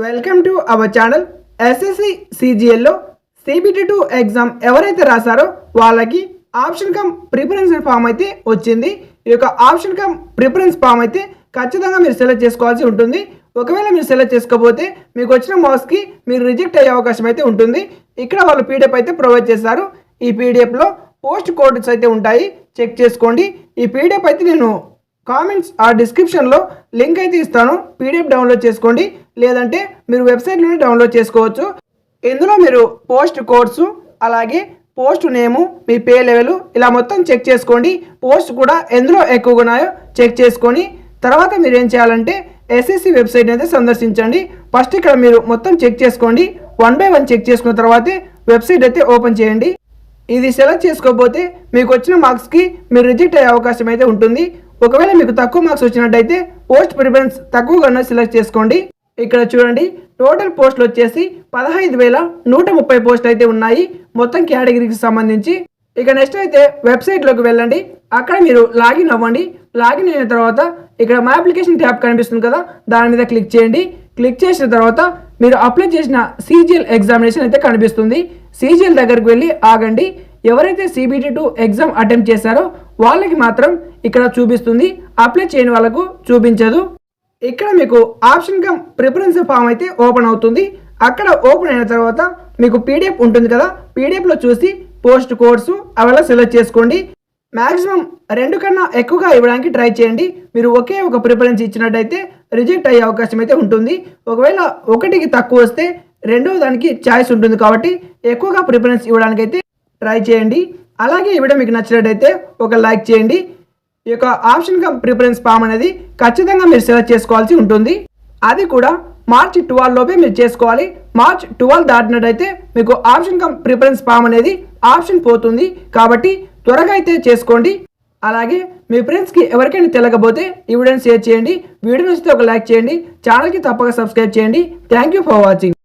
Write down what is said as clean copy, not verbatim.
Welcome to our channel. SSC సిజిఎల్లో CBT2 exam ఎవరైతే రాశారో వాళ్ళకి ఆప్షన్ కమ్ ప్రిఫరెన్స్ ఫామ్ అయితే వచ్చింది. ఈ యొక్క ఆప్షన్ కమ్ ప్రిఫరెన్స్ ఫామ్ అయితే ఖచ్చితంగా మీరు సెలెక్ట్ చేసుకోవాల్సి ఉంటుంది. ఒకవేళ మీరు సెలెక్ట్ చేసుకోకపోతే మీకు వచ్చిన మార్క్స్కి మీరు రిజెక్ట్ అయ్యే అవకాశం అయితే ఉంటుంది. ఇక్కడ వాళ్ళు PDF అయితే ప్రొవైడ్ చేస్తారు. ఈ PDFలో పోస్ట్ కోడ్స్ అయితే ఉంటాయి, చెక్ చేసుకోండి. ఈ PDF అయితే నేను కామెంట్స్ ఆ డిస్క్రిప్షన్లో లింక్ అయితే ఇస్తాను, PDF డౌన్లోడ్ చేసుకోండి. లేదంటే మీరు వెబ్సైట్లోనే డౌన్లోడ్ చేసుకోవచ్చు. ఇందులో మీరు పోస్ట్ కోడ్స్ అలాగే పోస్ట్ నేము, మీ పే లెవెల్ ఇలా మొత్తం చెక్ చేసుకోండి. పోస్ట్ కూడా ఎందులో ఎక్కువగా ఉన్నాయో చెక్ చేసుకొని తర్వాత మీరు ఏం చేయాలంటే SSC వెబ్సైట్ అయితే సందర్శించండి. ఫస్ట్ ఇక్కడ మీరు మొత్తం చెక్ చేసుకోండి. 1 by 1 చెక్ చేసుకున్న తర్వాతే వెబ్సైట్ అయితే ఓపెన్ చేయండి. ఇది సెలెక్ట్ చేసుకోకపోతే మీకు వచ్చిన మార్క్స్కి మీరు రిజెక్ట్ అయ్యే అవకాశం అయితే ఉంటుంది. ఒకవేళ మీకు తక్కువ మార్క్స్ వచ్చినట్టయితే పోస్ట్ ప్రిఫరెన్స్ తక్కువగా సెలెక్ట్ చేసుకోండి. ఇక్కడ చూడండి, టోటల్ పోస్టులు వచ్చేసి 15,130 పోస్టులు అయితే ఉన్నాయి మొత్తం కేటగిరీకి సంబంధించి. ఇక నెక్స్ట్ అయితే వెబ్సైట్లోకి వెళ్ళండి. అక్కడ మీరు లాగిన్ అవ్వండి. లాగిన్ అయిన తర్వాత ఇక్కడ మా అప్లికేషన్ ట్యాబ్ కనిపిస్తుంది కదా, దాని మీద క్లిక్ చేయండి. క్లిక్ చేసిన తర్వాత మీరు అప్లై చేసిన CGL ఎగ్జామినేషన్ అయితే కనిపిస్తుంది. CGL దగ్గరికి వెళ్ళి ఆగండి. ఎవరైతే CBT2 ఎగ్జామ్ అటెంప్ట్ చేశారో వాళ్ళకి మాత్రం ఇక్కడ చూపిస్తుంది, అప్లై చేయని వాళ్ళకు చూపించదు. ఇక్కడ మీకు ఆప్షన్ కమ్ ప్రిఫరెన్స్ ఫామ్ అయితే ఓపెన్ అవుతుంది. అక్కడ ఓపెన్ అయిన తర్వాత మీకు PDF ఉంటుంది కదా, PDFలో చూసి పోస్ట్ కోడ్స్ అలా సెలెక్ట్ చేసుకోండి. మ్యాక్సిమం 2 కన్నా ఎక్కువగా ఇవ్వడానికి ట్రై చేయండి. మీరు ఒకే ఒక ప్రిఫరెన్స్ ఇచ్చినట్టయితే రిజెక్ట్ అయ్యే అవకాశం అయితే ఉంటుంది. ఒకవేళ 1కి తక్కువ వస్తే రెండవ దానికి ఛాయిస్ ఉంటుంది కాబట్టి ఎక్కువగా ప్రిఫరెన్స్ ఇవ్వడానికి అయితే ట్రై చేయండి. అలాగే ఈ వీడియో మీకు నచ్చినట్టయితే ఒక లైక్ చేయండి. ఈ యొక్క ఆప్షన్ కమ్ ప్రిఫరెన్స్ ఫామ్ అనేది ఖచ్చితంగా మీరు సెలెక్ట్ చేసుకోవాల్సి ఉంటుంది. అది కూడా మార్చి 12 లోపే మీరు చేసుకోవాలి. మార్చ్ 12 దాటినట్టయితే మీకు ఆప్షన్ కమ్ ప్రిఫరెన్స్ ఫామ్ అనేది ఆప్షన్ పోతుంది. కాబట్టి త్వరగా అయితే చేసుకోండి. అలాగే మీ ఫ్రెండ్స్కి ఎవరికైనా తెలియకపోతే ఈ వీడియోని షేర్ చేయండి. వీడియో నచ్చితే ఒక లైక్ చేయండి. ఛానల్కి తప్పక సబ్స్క్రైబ్ చేయండి. Thank you for watching.